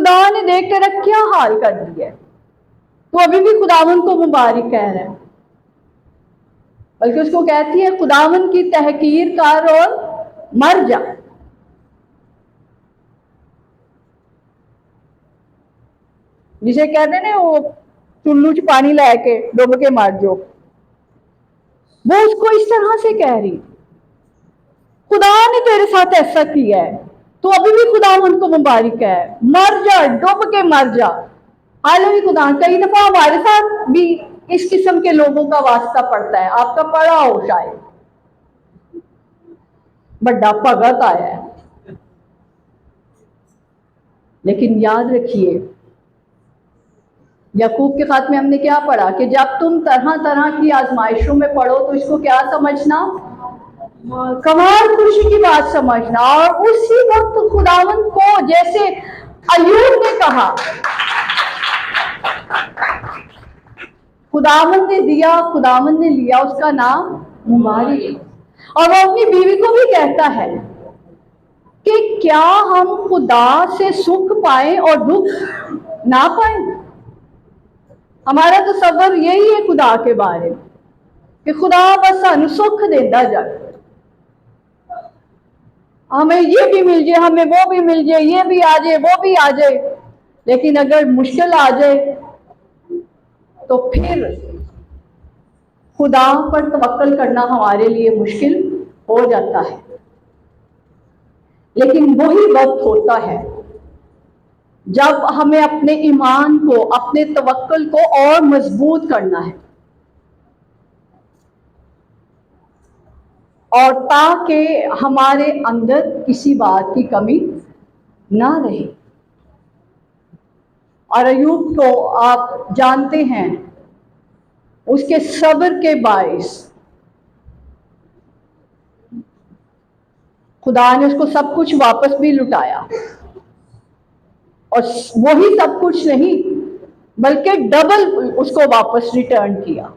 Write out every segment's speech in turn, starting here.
خدا نے دیکھ کر کیا حال کر دیا ہے، تو ابھی بھی خداوند کو مبارک کہہ رہا ہے، بلکہ اس کو کہتی ہے خداوند کی تحقیر کر اور مر جا۔ جسے کہتے ہیں نا وہ چلو چ پانی لے کے ڈب کے مر جاؤ، وہ اس کو اس طرح سے کہہ رہی، خدا نے تیرے ساتھ ایسا کیا ہے تو ابھی بھی خدا ان کو مبارک ہے، مر جا، ڈب کے مر جا۔ حالانکہ خدا کئی دفعہ ہمارے ساتھ بھی اس قسم کے لوگوں کا واسطہ پڑتا ہے، آپ کا پڑا ہو شاید، بڑا بھگت آیا ہے، لیکن یاد رکھیے یعقوب کے خط میں ہم نے کیا پڑھا کہ جب تم طرح طرح کی آزمائشوں میں پڑھو تو اس کو کیا سمجھنا، کمال خوشی کی بات سمجھنا، اور اسی وقت خداوند کو جیسے ایوب نے کہا خداوند نے دیا خداوند نے لیا، اس کا نام مبارک۔ اور وہ اپنی بیوی کو بھی کہتا ہے کہ کیا ہم خدا سے سکھ پائیں اور دکھ نہ پائیں۔ ہمارا تصور یہی ہے خدا کے بارے میں کہ خدا بس سانو سکھ دیتا جائے، ہمیں یہ بھی مل جائے، ہمیں وہ بھی مل جائے، یہ بھی آ جائے وہ بھی آ جائے، لیکن اگر مشکل آ جائے تو پھر خدا پر توکل کرنا ہمارے لیے مشکل ہو جاتا ہے۔ لیکن وہی وقت ہوتا ہے جب ہمیں اپنے ایمان کو، اپنے توکل کو اور مضبوط کرنا ہے، اور تاکہ ہمارے اندر کسی بات کی کمی نہ رہے۔ اور ایوب کو آپ جانتے ہیں، اس کے صبر کے باعث خدا نے اس کو سب کچھ واپس بھی لٹایا، اور وہی سب کچھ نہیں بلکہ ڈبل اس کو واپس ریٹرن کیا۔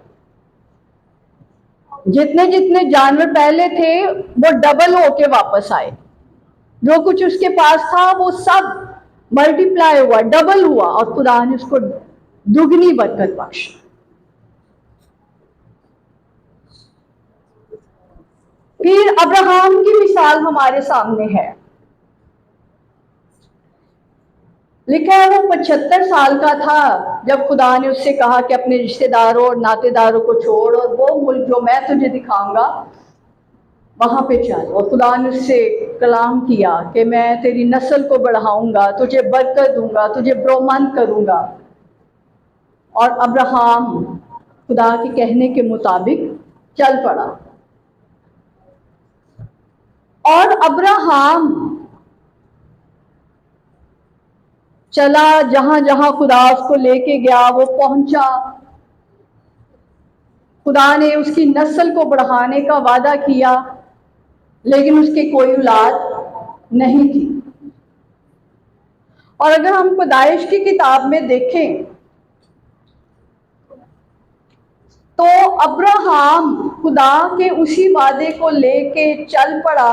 جتنے جتنے جانور پہلے تھے وہ ڈبل ہو کے واپس آئے، جو کچھ اس کے پاس تھا وہ سب ملٹی پلائی ہوا، ڈبل ہوا، اور خدا نے اس کو دگنی برکت بخشی۔ پھر ابراہم کی مثال ہمارے سامنے ہے، لکھا ہے وہ 75 سال کا تھا جب خدا نے اس سے کہا کہ اپنے رشتہ داروں اور ناطے داروں کو چھوڑ اور وہ ملک جو میں تجھے دکھاؤں گا وہاں پہ چل۔ اور خدا نے اس سے کلام کیا کہ میں تیری نسل کو بڑھاؤں گا، تجھے برکت دوں گا، تجھے برومند کروں گا۔ اور ابراہم خدا کے کہنے کے مطابق چل پڑا، اور ابراہم چلا جہاں جہاں خدا اس کو لے کے گیا وہ پہنچا۔ خدا نے اس کی نسل کو بڑھانے کا وعدہ کیا، لیکن اس کی کوئی اولاد نہیں تھی۔ اور اگر ہم پیدائش کی کتاب میں دیکھیں تو ابراہم خدا کے اسی وعدے کو لے کے چل پڑا،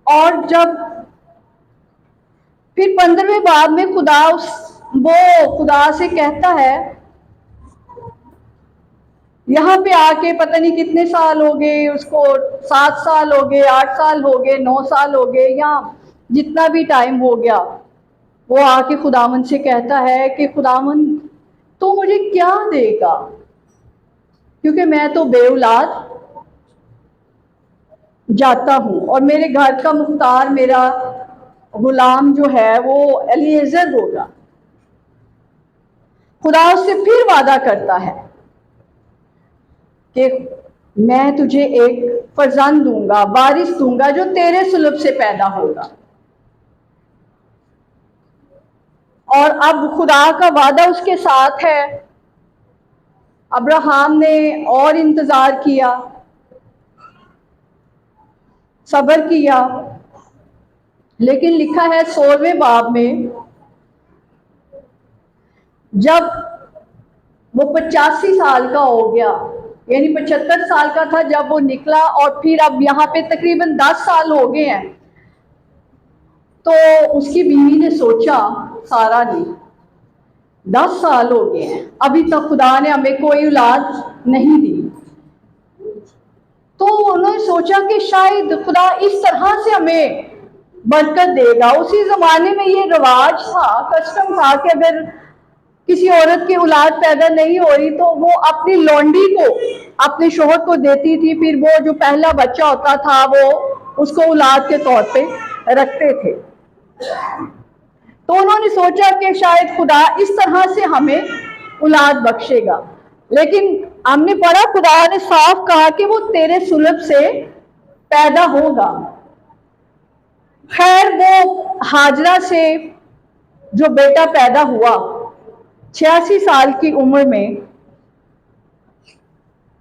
اور جب پھر 15ویں باب میں وہ خدا سے کہتا ہے، یہاں پہ آ کے پتہ نہیں کتنے سال ہو گئے اس کو، 7 سال ہو گئے، 8 سال ہو گئے، 9 سال ہو گئے، یا جتنا بھی ٹائم ہو گیا، وہ آ کے خداوند سے کہتا ہے کہ خداوند تو مجھے کیا دے گا، کیونکہ میں تو بے اولاد جاتا ہوں، اور میرے گھر کا مختار میرا غلام جو ہے وہ الیعزر ہوگا۔ خدا اس سے پھر وعدہ کرتا ہے کہ میں تجھے ایک فرزند دوں گا، وارث دوں گا جو تیرے سلب سے پیدا ہوگا۔ اور اب خدا کا وعدہ اس کے ساتھ ہے۔ ابراہم نے اور انتظار کیا، صبر کیا، لیکن لکھا ہے 16ویں باب میں جب وہ 85 سال کا ہو گیا، یعنی 75 سال کا تھا جب وہ نکلا، اور پھر اب یہاں پہ تقریباً 10 سال ہو گئے ہیں، تو اس کی بیوی نے سوچا، سارا نے، 10 سال ہو گئے ہیں ابھی تک خدا نے ہمیں کوئی اولاد نہیں دی. تو انہوں نے سوچا کہ شاید خدا اس طرح سے ہمیں برکت دے گا. اسی زمانے میں یہ رواج تھا، کسٹم تھا کہ اگر کسی عورت کی اولاد پیدا نہیں ہو رہی تو وہ اپنی لونڈی کو اپنے شوہر کو دیتی تھی، پھر وہ جو پہلا بچہ ہوتا تھا وہ اس کو اولاد کے طور پہ رکھتے تھے. تو انہوں نے سوچا کہ شاید خدا اس طرح سے ہمیں اولاد بخشے گا. لیکن ہم نے پڑھا خدا نے صاف کہا کہ وہ تیرے سلب سے پیدا ہوگا. خیر وہ ہاجرہ سے جو بیٹا پیدا ہوا 86 سال کی عمر میں،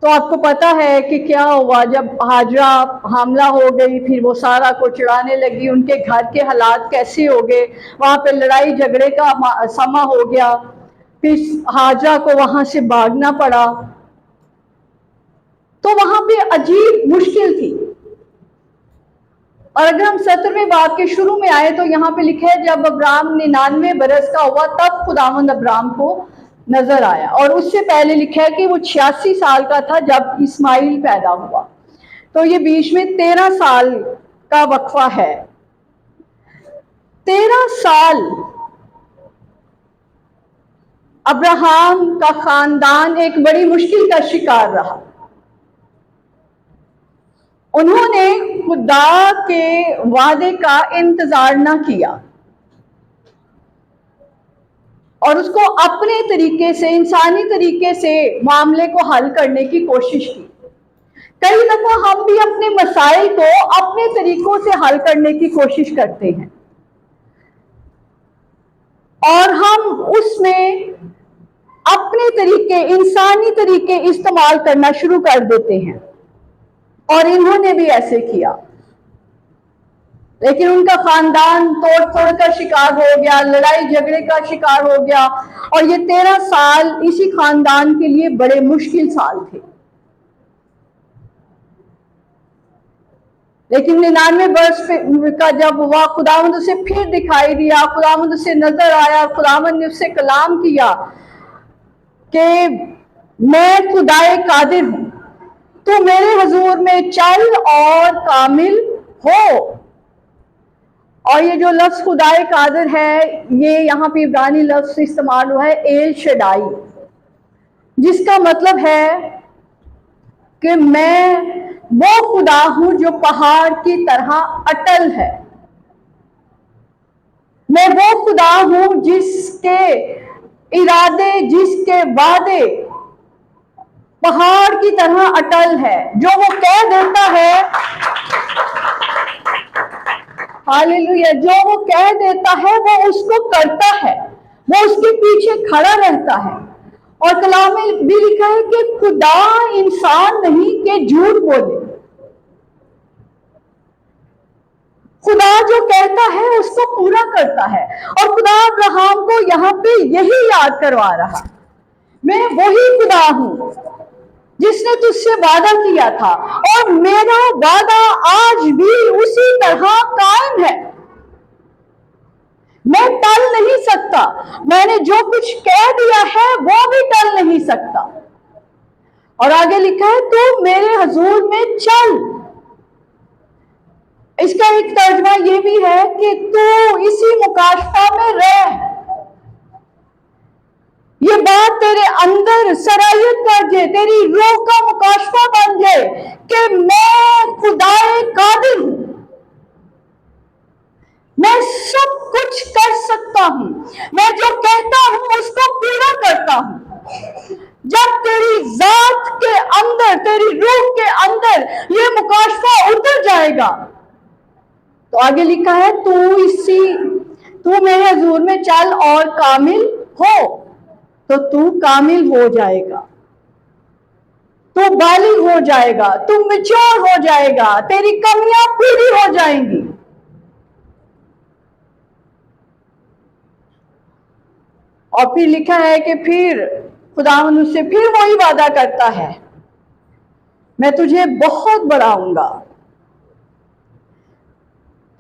تو آپ کو پتا ہے کہ کیا ہوا جب ہاجرہ حاملہ ہو گئی، پھر وہ سارا کو چڑھانے لگی. ان کے گھر کے حالات کیسے ہو گئے، وہاں پہ لڑائی جھگڑے کا سما ہو گیا، پھر ہاجرہ کو وہاں سے بھاگنا پڑا. تو وہاں پہ عجیب مشکل تھی. اور اگر ہم 17ویں باب کے شروع میں آئے تو یہاں پہ لکھا ہے جب ابرام 99 برس کا ہوا تب خداوند ابرام کو نظر آیا. اور اس سے پہلے لکھا ہے کہ وہ 86 سال کا تھا جب اسماعیل پیدا ہوا. تو یہ بیچ میں 13 سال کا وقفہ ہے. 13 سال ابراہم کا خاندان ایک بڑی مشکل کا شکار رہا. انہوں نے خدا کے وعدے کا انتظار نہ کیا اور اس کو اپنے طریقے سے، انسانی طریقے سے معاملے کو حل کرنے کی کوشش کی. کئی دفعہ ہم بھی اپنے مسائل کو اپنے طریقوں سے حل کرنے کی کوشش کرتے ہیں اور ہم اس میں اپنے طریقے، انسانی طریقے استعمال کرنا شروع کر دیتے ہیں. اور انہوں نے بھی ایسے کیا، لیکن ان کا خاندان توڑ پھوڑ کا شکار ہو گیا، لڑائی جھگڑے کا شکار ہو گیا. اور یہ 13 سال اسی خاندان کے لیے بڑے مشکل سال تھے. لیکن 99 برس کا جب ہوا، خداوند اسے پھر دکھائی دیا، خداوند اسے نظر آیا، خداوند نے اس سے کلام کیا کہ میں خدائے قادر ہوں، تو میرے حضور میں چل اور کامل ہو. اور یہ جو لفظ خدائے قادر ہے، یہ یہاں پہ عبرانی لفظ استعمال ہوا ہے ایل شڈائی، جس کا مطلب ہے کہ میں وہ خدا ہوں جو پہاڑ کی طرح اٹل ہے. میں وہ خدا ہوں جس کے ارادے، جس کے وعدے پہاڑ کی طرح اٹل ہے. جو وہ کہہ دیتا ہے، ہاللیلویا، جو وہ کہہ دیتا ہے وہ اس کو کرتا ہے، وہ اس کے پیچھے کھڑا رہتا ہے. اور کلام میں بھی لکھا ہے کہ خدا انسان نہیں کہ جھوٹ بولے. خدا جو کہتا ہے اس کو پورا کرتا ہے. اور خدا ابراہم کو یہاں پہ یہی یاد کروا رہا، میں وہی خدا ہوں جس نے تجھ سے وعدہ کیا تھا، اور میرا وعدہ آج بھی اسی طرح قائم ہے. میں ٹل نہیں سکتا، میں نے جو کچھ کہہ دیا ہے وہ بھی ٹل نہیں سکتا. اور آگے لکھا ہے تو میرے حضور میں چل. اس کا ایک ترجمہ یہ بھی ہے کہ تو اسی مکاشفہ میں رہ. یہ بات تیرے اندر سرایت کر جائے، تیری روح کا مکاشفہ بن جائے کہ میں خدائے قادر ہوں، میں سب کچھ کر سکتا ہوں، میں جو کہتا ہوں اس کو پورا کرتا ہوں. جب تیری ذات کے اندر، تیری روح کے اندر یہ مکاشفہ اتر جائے گا تو آگے لکھا ہے تو میرے حضور میں چل اور کامل ہو. تو کامل ہو جائے گا، تو بالغ ہو جائے گا، تو میچور ہو جائے گا، تیری کمیاں پوری ہو جائیں گی. اور پھر لکھا ہے کہ پھر خداوند اس سے پھر وہی وعدہ کرتا ہے، میں تجھے بہت بڑھاؤں گا،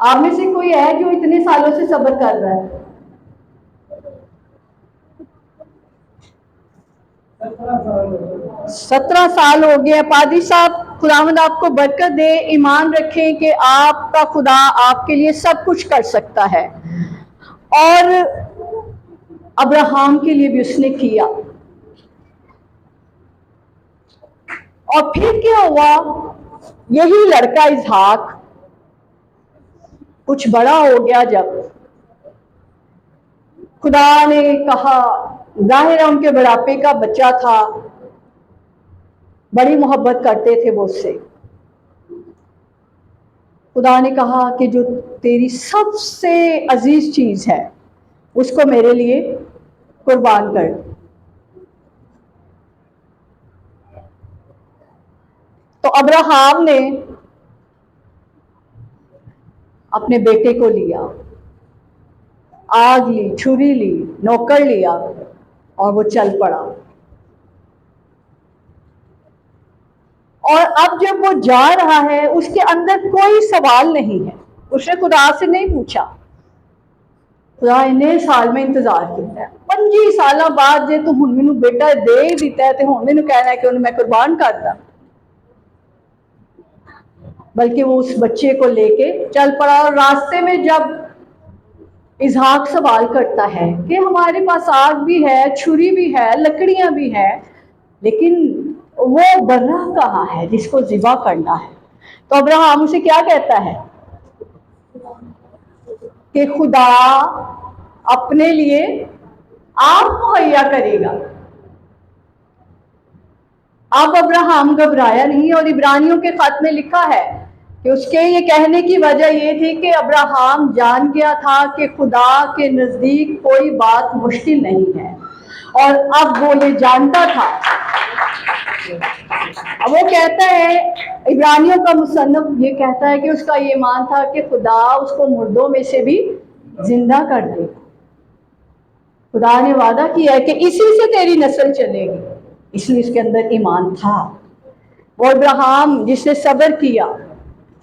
آپ میں سے کوئی ہے جو اتنے سالوں سے صبر کر رہا ہے؟ 17 سال ہو گئے. پادری صاحب خداوند آپ کو برکت دے. ایمان رکھیں کہ آپ کا خدا آپ کے لیے سب کچھ کر سکتا ہے، اور ابراہیم کے لیے بھی اس نے کیا. اور پھر کیا ہوا؟ یہی لڑکا اسحاق کچھ بڑا ہو گیا. جب خدا نے کہا، ظاہر ہے ان کے بڑھاپے کا بچہ تھا، بڑی محبت کرتے تھے وہ اس سے. خدا نے کہا کہ جو تیری سب سے عزیز چیز ہے اس کو میرے لیے قربان کر. تو ابراہیم نے اپنے بیٹے کو لیا، آگ لی، چھری لی، نوکر لیا، اور وہ چل پڑا. اور اب جب وہ جا رہا ہے اس کے اندر کوئی سوال نہیں ہے. اس نے خدا سے نہیں پوچھا، خدا اتنے سال میں انتظار کیتا ہے، 25 سالوں بعد جے تو ہن مینوں بیٹا دے ہی دیتا ہے تو ہن مینوں کہنا ہے کہ انہوں میں قربان کردا. بلکہ وہ اس بچے کو لے کے چل پڑا. اور راستے میں جب اسحاق سوال کرتا ہے کہ ہمارے پاس آگ بھی ہے، چھری بھی ہے، لکڑیاں بھی ہے، لیکن وہ برہ کہاں ہے جس کو ذبح کرنا ہے؟ تو ابراہیم اسے کیا کہتا ہے کہ خدا اپنے لیے آگ مہیا کرے گا. اب ابراہیم گھبرایا نہیں. اور عبرانیوں کے خط میں لکھا ہے کہ اس کے یہ کہنے کی وجہ یہ تھی کہ ابراہیم جان گیا تھا کہ خدا کے نزدیک کوئی بات مشکل نہیں ہے، اور اب وہ یہ جانتا تھا. اب وہ کہتا ہے، عبرانیوں کا مصنف یہ کہتا ہے کہ اس کا یہ ایمان تھا کہ خدا اس کو مردوں میں سے بھی زندہ کر دے. خدا نے وعدہ کیا ہے کہ اسی سے تیری نسل چلے گی، اس لیے اس کے اندر ایمان تھا. وہ ابراہیم جس نے صبر کیا،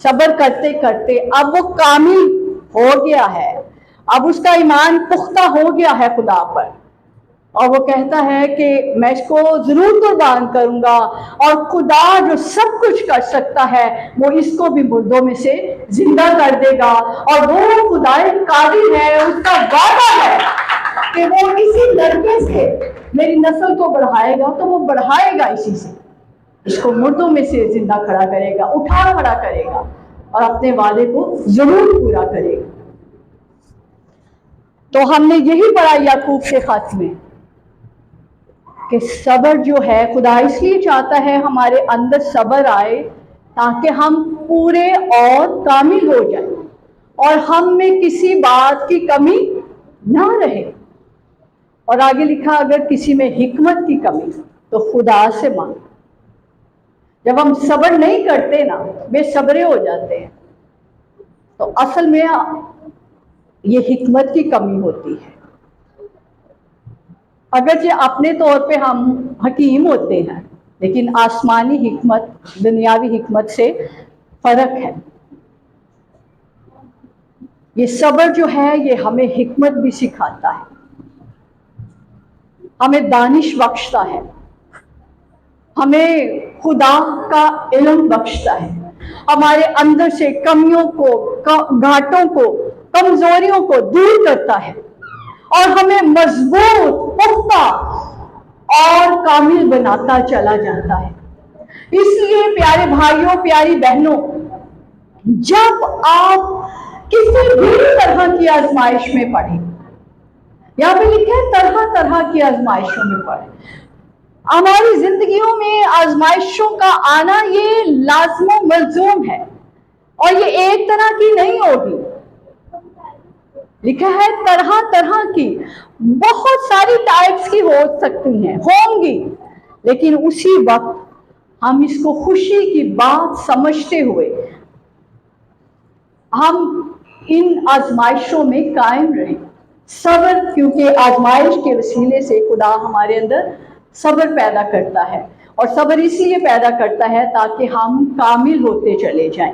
صبر کرتے کرتے اب وہ کامل ہو گیا ہے، اب اس کا ایمان پختہ ہو گیا ہے خدا پر، اور وہ کہتا ہے کہ میں اس کو ضرور قربان کروں گا. اور خدا جو سب کچھ کر سکتا ہے وہ اس کو بھی مردوں میں سے زندہ کر دے گا. اور وہ خدا قادر ہے، اس کا وعدہ ہے کہ وہ اسی لڑکے سے میری نسل کو بڑھائے گا، تو وہ بڑھائے گا اسی سے، اس کو مردوں میں سے زندہ کھڑا کرے گا، اٹھا کھڑا کرے گا، اور اپنے وعدے کو ضرور پورا کرے گا. تو ہم نے یہی پڑھا یعقوب کے خط میں کہ صبر جو ہے خدا اس لیے چاہتا ہے ہمارے اندر صبر آئے تاکہ ہم پورے اور کامل ہو جائیں اور ہم میں کسی بات کی کمی نہ رہے. اور آگے لکھا، اگر کسی میں حکمت کی کمی تو خدا سے مانگ. جب ہم صبر نہیں کرتے نا، بے صبرے ہو جاتے ہیں، تو اصل میں یہ حکمت کی کمی ہوتی ہے. اگرچہ اپنے طور پہ ہم حکیم ہوتے ہیں، لیکن آسمانی حکمت دنیاوی حکمت سے فرق ہے. یہ صبر جو ہے یہ ہمیں حکمت بھی سکھاتا ہے، ہمیں دانش بخشتا ہے، ہمیں خدا کا علم بخشتا ہے، ہمارے اندر سے کمیوں کو، گھاٹوں کو، کمزوریوں کو دور کرتا ہے، اور ہمیں مضبوط، پختہ اور کامل بناتا چلا جاتا ہے. اس لیے پیارے بھائیوں، پیاری بہنوں، جب آپ کسی بھی طرح کی آزمائش میں پڑیں، یہاں پہ لکھا ہے طرح طرح کی آزمائشوں میں پڑیں. ہماری زندگیوں میں آزمائشوں کا آنا یہ لازم و ملزوم ہے، اور یہ ایک طرح کی نہیں ہوگی. لکھا ہے طرح طرح کی، بہت ساری ٹائپس کی ہو سکتی ہیں، ہوں گی، لیکن اسی وقت ہم اس کو خوشی کی بات سمجھتے ہوئے ہم ان آزمائشوں میں قائم رہیں. صبر، کیونکہ آزمائش کے وسیلے سے خدا ہمارے اندر صبر پیدا کرتا ہے، اور صبر اسی لیے پیدا کرتا ہے تاکہ ہم کامل ہوتے چلے جائیں.